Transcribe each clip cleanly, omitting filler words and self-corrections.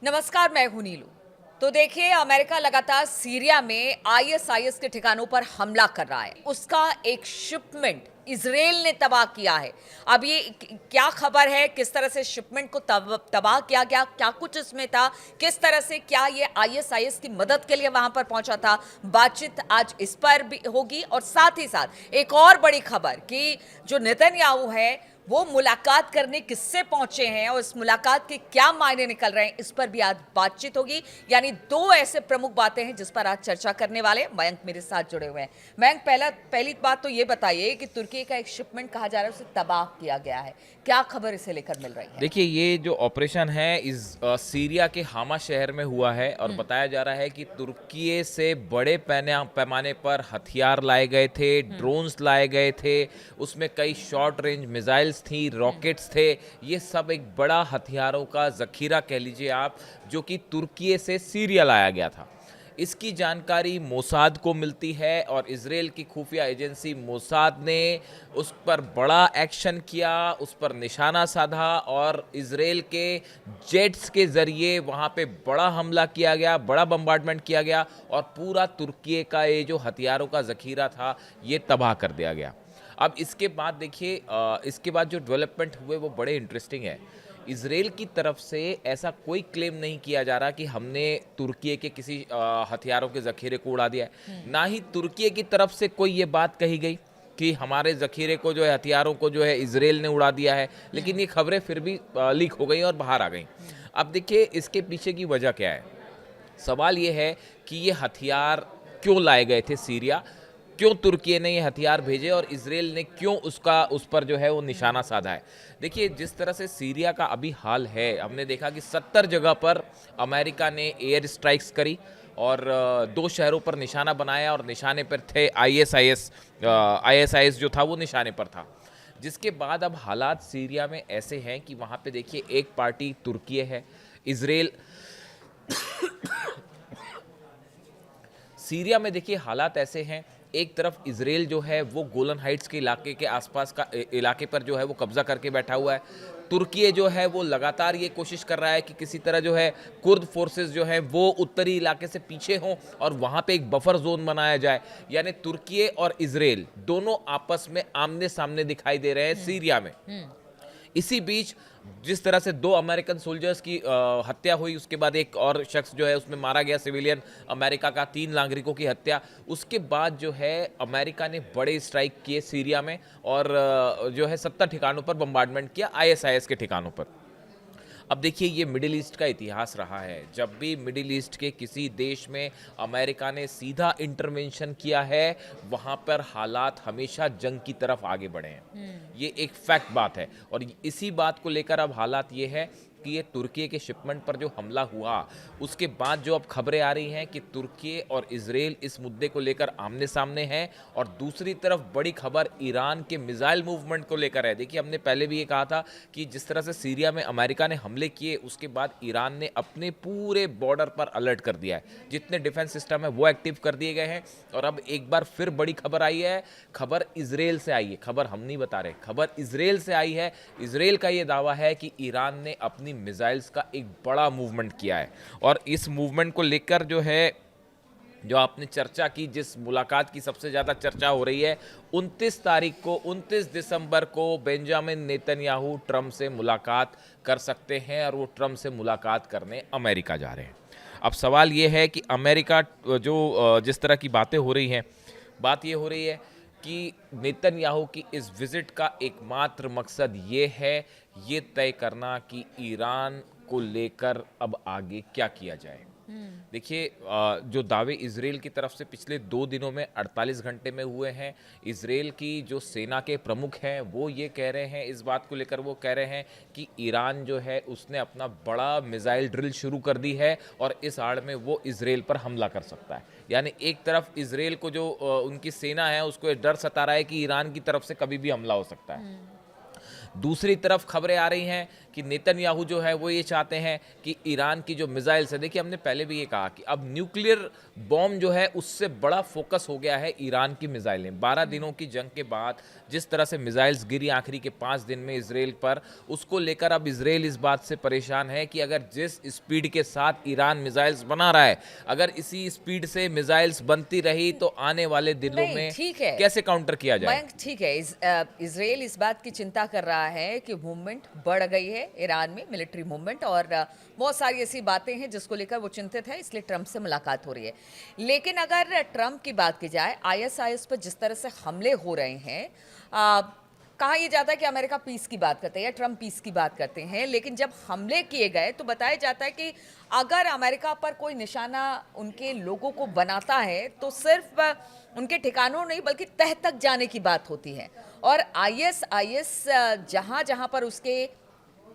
नमस्कार, मैं हूं नीलू। तो देखिए, अमेरिका लगातार सीरिया में आईएसआईएस के ठिकानों पर हमला कर रहा है। उसका एक शिपमेंट इजराइल ने तबाह किया है। अब ये क्या खबर है, किस तरह से शिपमेंट को तबाह किया गया, क्या कुछ इसमें था, किस तरह से क्या ये आईएसआईएस की मदद के लिए वहां पर पहुंचा था, बातचीत आज इस पर भी होगी। और साथ ही साथ एक और बड़ी खबर कि जो नेतन्याहू है वो मुलाकात करने किससे पहुंचे हैं और इस मुलाकात के क्या मायने निकल रहे हैं, इस पर भी आज बातचीत होगी। यानी दो ऐसे प्रमुख बातें हैं जिस पर आज चर्चा करने वाले हैं। मयंक मेरे साथ जुड़े हुए हैं। मयंक, पहली बात तो ये बताइए कि तुर्की का एक शिपमेंट कहा जा रहा है उसे तबाह किया गया है, क्या खबर इसे लेकर मिल रही है? देखिए, ये जो ऑपरेशन है सीरिया के हामा शहर में हुआ है और बताया जा रहा है कि तुर्की से बड़े पैमाने पर हथियार लाए गए थे, ड्रोन्स लाए गए थे, उसमें कई शॉर्ट रेंज मिसाइल्स थी, रॉकेट्स थे। ये सब एक बड़ा हथियारों का जखीरा कह लीजिए आप, जो कि तुर्की से सीरिया लाया गया था। इसकी जानकारी मोसाद को मिलती है और इजराइल की खुफिया एजेंसी मोसाद ने उस पर बड़ा एक्शन किया, उस पर निशाना साधा और इजराइल के जेट्स के ज़रिए वहाँ पे बड़ा हमला किया गया, बड़ा बम्बार्डमेंट किया गया और पूरा तुर्की का ये जो हथियारों का ज़खीरा था ये तबाह कर दिया गया। अब इसके बाद देखिए, इसके बाद जो डेवलपमेंट हुए वो बड़े इंटरेस्टिंग है। इजराइल की तरफ से ऐसा कोई क्लेम नहीं किया जा रहा कि हमने तुर्की के किसी हथियारों के ज़खीरे को उड़ा दिया है। ना ही तुर्की की तरफ से कोई ये बात कही गई कि हमारे ज़खीरे को जो है, हथियारों को जो है इजराइल ने उड़ा दिया है। लेकिन ये खबरें फिर भी लीक हो गई और बाहर आ गई। अब देखिए, इसके पीछे की वजह क्या है। सवाल ये है कि ये हथियार क्यों लाए गए थे सीरिया, क्यों तुर्की ने ये हथियार भेजे और इजराइल ने क्यों उस पर जो है वो निशाना साधा है। देखिए, जिस तरह से सीरिया का अभी हाल है, हमने देखा कि 70 जगह पर अमेरिका ने एयर स्ट्राइक्स करी और दो शहरों पर निशाना बनाया और निशाने पर थे आईएसआईएस जो था वो निशाने पर था। जिसके बाद अब हालात सीरिया में ऐसे हैं कि वहाँ पे देखिए, एक पार्टी तुर्की है, इजराइल। सीरिया में देखिए हालात ऐसे हैं, एक तरफ इजराइल जो है वो गोलन हाइट्स के इलाके के आसपास का इलाके पर जो है वो कब्जा करके बैठा हुआ है। तुर्की जो है वो लगातार ये कोशिश कर रहा है कि किसी तरह जो है कुर्द फोर्सेस जो है वो उत्तरी इलाके से पीछे हों और वहाँ पे एक बफर जोन बनाया जाए। यानी तुर्की और इजराइल दोनों आपस में आमने सामने दिखाई दे रहे हैं सीरिया में। इसी बीच जिस तरह से दो अमेरिकन सोल्जर्स की हत्या हुई, उसके बाद एक और शख्स जो है उसमें मारा गया, सिविलियन अमेरिका का, 3 नागरिकों की हत्या। उसके बाद जो है अमेरिका ने बड़े स्ट्राइक किए सीरिया में और जो है 70 ठिकानों पर बम्बार्डमेंट किया, आईएसआईएस के ठिकानों पर। अब देखिए, ये मिडिल ईस्ट का इतिहास रहा है। जब भी मिडिल ईस्ट के किसी देश में अमेरिका ने सीधा इंटरवेंशन किया है, वहाँ पर हालात हमेशा जंग की तरफ आगे बढ़े हैं। ये एक फैक्ट बात है और इसी बात को लेकर अब हालात ये है कि ये तुर्की के शिपमेंट पर जो हमला हुआ, उसके बाद जो अब खबरें आ रही हैं कि तुर्की और इजराइल इस मुद्दे को लेकर आमने सामने हैं और दूसरी तरफ बड़ी खबर ईरान के मिसाइल मूवमेंट को लेकर है। देखिए, हमने पहले भी ये कहा था कि जिस तरह से सीरिया में अमेरिका ने हमले किए, उसके बाद ईरान ने अपने पूरे बॉर्डर पर अलर्ट कर दिया है, जितने डिफेंस सिस्टम है वो एक्टिव कर दिए गए हैं। और अब एक बार फिर बड़ी खबर आई है, खबर इजराइल से आई है, खबर हम नहीं बता रहे, खबर इजराइल से आई है। इजराइल का ये दावा है कि ईरान ने अपनी मिसाइल्स का एक बड़ा मूवमेंट किया है और इस मूवमेंट को लेकर जो है, जो आपने चर्चा की, जिस मुलाकात की सबसे ज़्यादा चर्चा हो रही है, 29 तारीख को, 29 दिसंबर को बेंजामिन नेतन्याहू ट्रंप से मुलाकात कर सकते हैं और वो ट्रंप से मुलाकात करने अमेरिका जा रहे हैं। अब सवाल ये है कि अमेरिका जो जिस तरह की बातें हो रही हैं, बात ये हो रही है कि नेतन्याहू की इस विजिट का एकमात्र मकसद ये है, ये तय करना कि ईरान को लेकर अब आगे क्या किया जाए। देखिए, जो दावे इजराइल की तरफ से पिछले 2 दिनों में 48 घंटे में हुए हैं, इजराइल की जो सेना के प्रमुख हैं वो ये कह रहे हैं, इस बात को लेकर वो कह रहे हैं कि ईरान जो है उसने अपना बड़ा मिसाइल ड्रिल शुरू कर दी है और इस आड़ में वो इजराइल पर हमला कर सकता है। यानी एक तरफ इजराइल को जो उनकी सेना है उसको डर सता रहा है कि ईरान की तरफ से कभी भी हमला हो सकता है। दूसरी तरफ खबरें आ रही हैं कि नेतन्याहू जो है वो ये चाहते हैं कि ईरान की जो मिसाइल्स है, देखिए हमने पहले भी ये कहा कि अब न्यूक्लियर बॉम्ब जो है उससे बड़ा फोकस हो गया है ईरान की मिसाइलें। 12 दिनों की जंग के बाद जिस तरह से मिसाइल्स गिरी आखिरी के 5 दिन में इसराइल पर, उसको लेकर अब इसराइल इस बात से परेशान है कि अगर जिस स्पीड के साथ ईरान मिसाइल्स बना रहा है, अगर इसी स्पीड से मिसाइल्स बनती रही तो आने वाले दिनों नहीं, में ठीक है। कैसे काउंटर किया जाए। मयंक, ठीक है, इसराइल इस बात की चिंता कर रहा है कि मूवमेंट बढ़ गई है ईरान में, मिलिट्री मूवमेंट, और बहुत सारी ऐसी बातें हैं जिसको लेकर वो चिंतित है, इसलिए ट्रंप से मुलाकात हो रही है। लेकिन अगर ट्रंप की बात की जाए, आईएसआईएस पर जिस तरह से हमले हो रहे हैं, कहा यह जाता है कि अमेरिका पीस की बात करते हैं या ट्रंप पीस की बात करते हैं, लेकिन जब हमले किए गए तो बताया जाता है कि अगर अमेरिका पर कोई निशाना उनके लोगों को बनाता है तो सिर्फ उनके ठिकानों नहीं बल्कि तह तक जाने की बात होती है। और आईएसआईएस जहाँ जहाँ पर उसके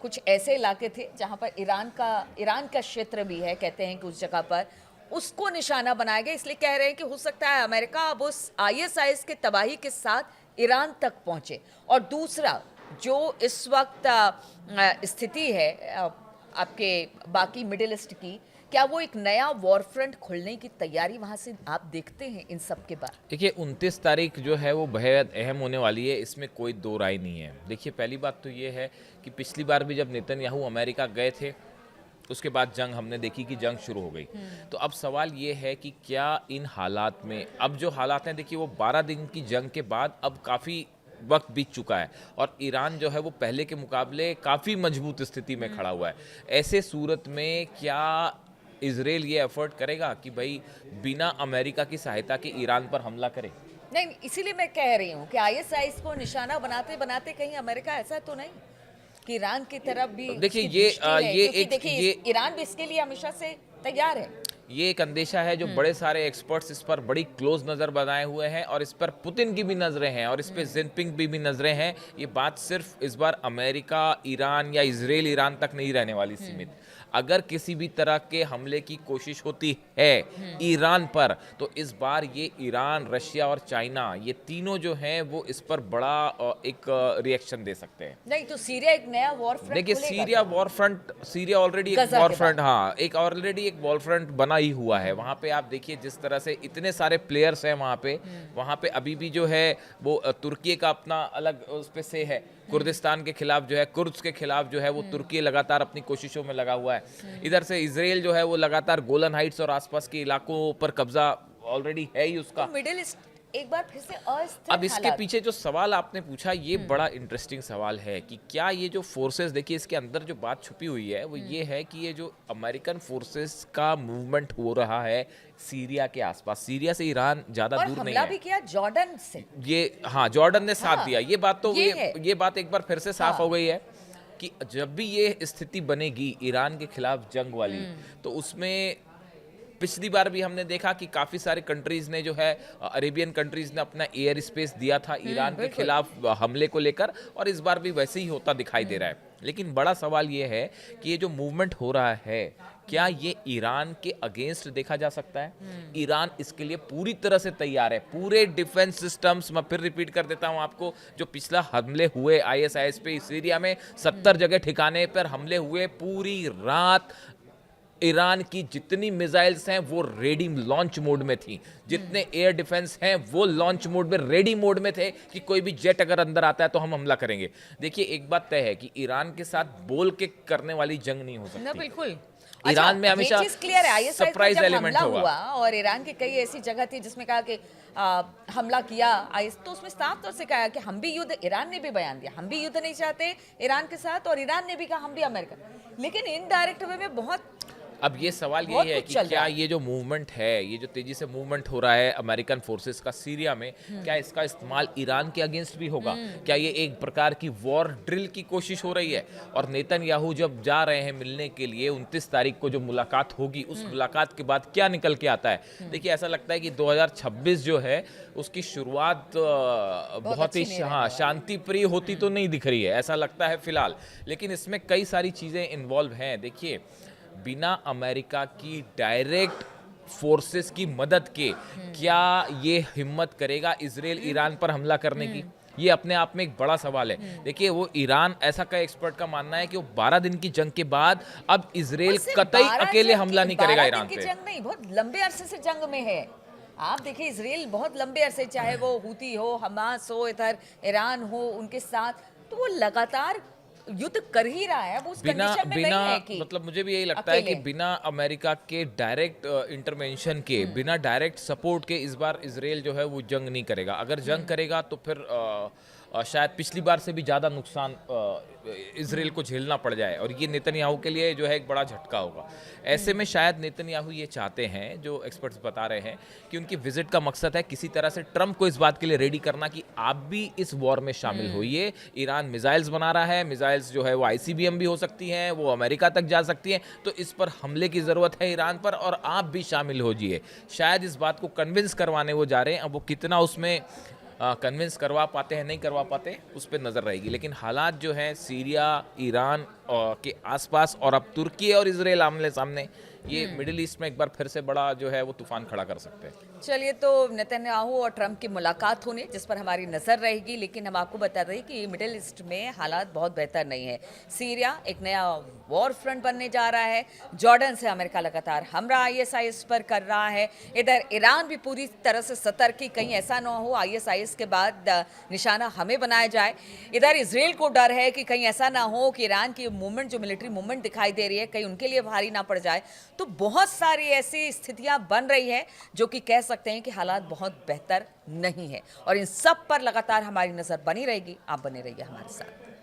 कुछ ऐसे इलाके थे जहाँ पर ईरान का क्षेत्र भी है, कहते हैं कि उस जगह पर उसको निशाना बनाया गया, इसलिए कह रहे हैं कि हो सकता है अमेरिका अब उस आईएसआईएस के तबाही के साथ ईरान तक पहुंचे। और दूसरा जो इस वक्त स्थिति है आपके बाकी मिडिल ईस्ट की, क्या वो एक नया वॉर फ्रंट खुलने की तैयारी वहां से आप देखते हैं इन सब के बाद? देखिए 29 तारीख जो है वो बेहद अहम होने वाली है, इसमें कोई दो राय नहीं है। देखिए पहली बात तो ये है कि पिछली बार भी जब नेतन्याहू अमेरिका गए थे उसके बाद जंग हमने देखी कि जंग शुरू हो गई। तो अब सवाल ये है कि क्या इन हालात में, अब जो हालात हैं देखिए वो 12 दिन की जंग के बाद अब काफ़ी वक्त बीत चुका है और ईरान जो है वो पहले के मुकाबले काफ़ी मजबूत स्थिति में खड़ा हुआ है। ऐसे सूरत में क्या इजराइल ये एफर्ट करेगा कि भाई बिना अमेरिका की सहायता के ईरान पर हमला करे? नहीं, इसीलिए मैं कह रही हूँ कि आईएसआईएस को निशाना बनाते बनाते कहीं अमेरिका ऐसा तो नहीं कि ईरान की तरफ भी देखिए उसकी ये दृष्टि है, ये क्योंकि एक देखिए ये ईरान भी इसके लिए हमेशा से तैयार है। ये एक अंदेशा है जो बड़े सारे एक्सपर्ट्स इस पर बड़ी क्लोज नज़र बनाए हुए हैं और इस पर पुतिन की भी नज़रें हैं और इस पर जिनपिंग भी नज़रें हैं। ये बात सिर्फ इस बार अमेरिका ईरान या इजराइल ईरान तक नहीं रहने वाली सीमित। अगर किसी भी तरह के हमले की कोशिश होती है ईरान पर तो इस बार ये ईरान, रशिया और चाइना, ये तीनों जो हैं वो इस पर बड़ा एक रिएक्शन दे सकते हैं। नहीं तो सीरिया एक नया वॉर फ्रंट देखिए सीरिया ऑलरेडी एक गजा वॉर के फ्रंट, हाँ एक ऑलरेडी एक वॉर फ्रंट बना ही हुआ है। वहाँ पे आप देखिए जिस तरह से इतने सारे प्लेयर्स हैं वहाँ पे अभी भी जो है वो तुर्की का अपना अलग उस पे से है, कुर्दिस्तान के खिलाफ जो है, कुर्द्स के खिलाफ जो है वो तुर्की लगातार अपनी कोशिशों में लगा हुआ है। इधर से इजराइल जो है वो लगातार गोलन हाइट्स और आसपास के इलाकों पर कब्जा ऑलरेडी है ही उसका। तो मिडिल ईस्ट एक बार फिर से अस्थिर अब इसके हालात। पीछे जो सवाल आपने पूछा ये बड़ा इंटरेस्टिंग सवाल है कि क्या ये जो फोर्सेस, देखिए इसके अंदर जो बात छुपी हुई है वो ये है कि ये जो अमेरिकन फोर्सेस का मूवमेंट हो रहा है सीरिया के आसपास, सीरिया से ईरान ज्यादा और दूर नहीं हमला है। भी किया जॉर्डन से। ये हाँ जॉर्डन ने साथ हाँ, दिया, ये बात तो ये है। ये बात एक बार फिर से साफ हाँ। हो गई है कि जब भी ये स्थिति बनेगी ईरान के खिलाफ जंग वाली तो उसमें पिछली बार भी हमने देखा कि काफी सारे कंट्रीज ने जो है अरेबियन कंट्रीज ने अपना एयर स्पेस दिया था ईरान के खिलाफ हमले को लेकर और इस बार भी वैसे ही होता दिखाई दे रहा है। लेकिन बड़ा सवाल ये है कि ये जो मूवमेंट हो रहा है क्या ये ईरान के अगेंस्ट देखा जा सकता है? ईरान इसके लिए पूरी तरह से तैयार है, पूरे डिफेंस सिस्टम्स, मैं फिर रिपीट कर देता हूं आपको, जो पिछला हमले हुए आईएसआईएस पे सीरिया में 70 जगह ठिकाने पर हमले हुए, पूरी रात ईरान की जितनी मिसाइल्स हैं वो रेडी लॉन्च मोड में थी, जितने एयर डिफेंस हैं वो लॉन्च मोड में रेडी मोड में थे कि कोई भी जेट अगर अंदर आता है तो हम हमला करेंगे। देखिए एक बात तय है कि ईरान के साथ बोल के करने वाली जंग नहीं हो ना सकती। बिल्कुल। ईरान में हमेशा क्लियर है, सरप्राइज एलिमेंट हुआ होगा और ईरान की कई ऐसी जगह थी जिसमें कहा कि हमला किया आईएस, तो उसमें साफ तौर से कहा कि हम भी युद्ध, ईरान ने भी बयान दिया हम भी युद्ध नहीं चाहते ईरान के साथ, और ईरान ने भी कहा हम भी अमेरिका, लेकिन इनडायरेक्ट वे में बहुत। अब ये सवाल ये है कि क्या ये जो मूवमेंट है, ये जो तेजी से मूवमेंट हो रहा है अमेरिकन फोर्सेस का सीरिया में, क्या इसका इस्तेमाल ईरान के अगेंस्ट भी होगा? क्या ये एक प्रकार की वॉर ड्रिल की कोशिश हो रही है? और नेतन्याहू जब जा रहे हैं मिलने के लिए 29 तारीख को जो मुलाकात होगी, उस मुलाकात के बाद क्या निकल के आता है? देखिए ऐसा लगता है कि 2026 जो है उसकी शुरुआत बहुत ही शांति प्रिय होती तो नहीं दिख रही है, ऐसा लगता है फिलहाल। लेकिन इसमें कई सारी चीजें इन्वॉल्व हैं। देखिए बिना अमेरिका की डायरेक्ट फोर्सेस की मदद के क्या ये हिम्मत करेगा इजराइल ईरान पर हमला करने की? ये अपने आप में एक बड़ा सवाल है। देखिए वो ईरान ऐसा का एक्सपर्ट का मानना है कि वो 12 दिन की जंग के बाद अब इजराइल सिर्फ कतई 12 अकेले जंग हमला की- नहीं करेगा 12 ईरान दिन की पे। जंग नहीं, बहुत लंबे अरसे से जंग में है। आप देखिए इसराइल बहुत लंबे अरसे, चाहे वो हूती हो, हमास हो, इधर ईरान हो, उनके साथ तो वो लगातार युद्ध कर ही रहा है। वो उस बिना कंडीशन में बिना नहीं है कि मतलब मुझे भी यही लगता है कि अकेले। बिना अमेरिका के डायरेक्ट इंटरवेंशन के, बिना डायरेक्ट सपोर्ट के इस बार इजराइल जो है वो जंग नहीं करेगा। अगर जंग करेगा तो फिर शायद पिछली बार से भी ज़्यादा नुकसान इजराइल को झेलना पड़ जाए, और ये नेतन्याहू के लिए जो है एक बड़ा झटका होगा। ऐसे में शायद नेतन्याहू ये चाहते हैं, जो एक्सपर्ट्स बता रहे हैं, कि उनकी विजिट का मकसद है किसी तरह से ट्रम्प को इस बात के लिए रेडी करना कि आप भी इस वॉर में शामिल होइए। ईरान मिसाइल्स बना रहा है, मिसाइल्स जो है वो आईसीबीएम भी हो सकती हैं, वो अमेरिका तक जा सकती हैं, तो इस पर हमले की ज़रूरत है ईरान पर, और आप भी शामिल हो जाइए। शायद इस बात को कन्विंस करवाने वो जा रहे हैं। अब वो कितना उसमें कन्विंस करवा पाते हैं, नहीं करवा पाते, उस पर नज़र रहेगी। लेकिन हालात जो हैं सीरिया, ईरान के आसपास, और अब तुर्की और इजराइल आमने सामने, ये मिडिल ईस्ट में एक बार फिर से बड़ा जो है वो तूफान खड़ा कर सकते हैं। चलिए, तो नेतन्याहू और ट्रंप की मुलाकात होने जिस पर हमारी नज़र रहेगी, लेकिन हम आपको बता दें कि मिडिल ईस्ट में हालात बहुत बेहतर नहीं है। सीरिया एक नया वॉर फ्रंट बनने जा रहा है। जॉर्डन से अमेरिका लगातार हमला आईएसआईएस पर कर रहा है। इधर ईरान भी पूरी तरह से सतर्क कि कहीं ऐसा ना हो आईएसआईएस के बाद निशाना हमें बनाया जाए। इधर इजराइल को डर है कि कहीं ऐसा ना हो कि ईरान की मूवमेंट, जो मिलिट्री मूवमेंट दिखाई दे रही है, कहीं उनके लिए भारी ना पड़ जाए। तो बहुत सारी ऐसी स्थितियां बन रही हैं जो कि कह सकते हैं कि हालात बहुत बेहतर नहीं है, और इन सब पर लगातार हमारी नजर बनी रहेगी। आप बने रहिए हमारे साथ।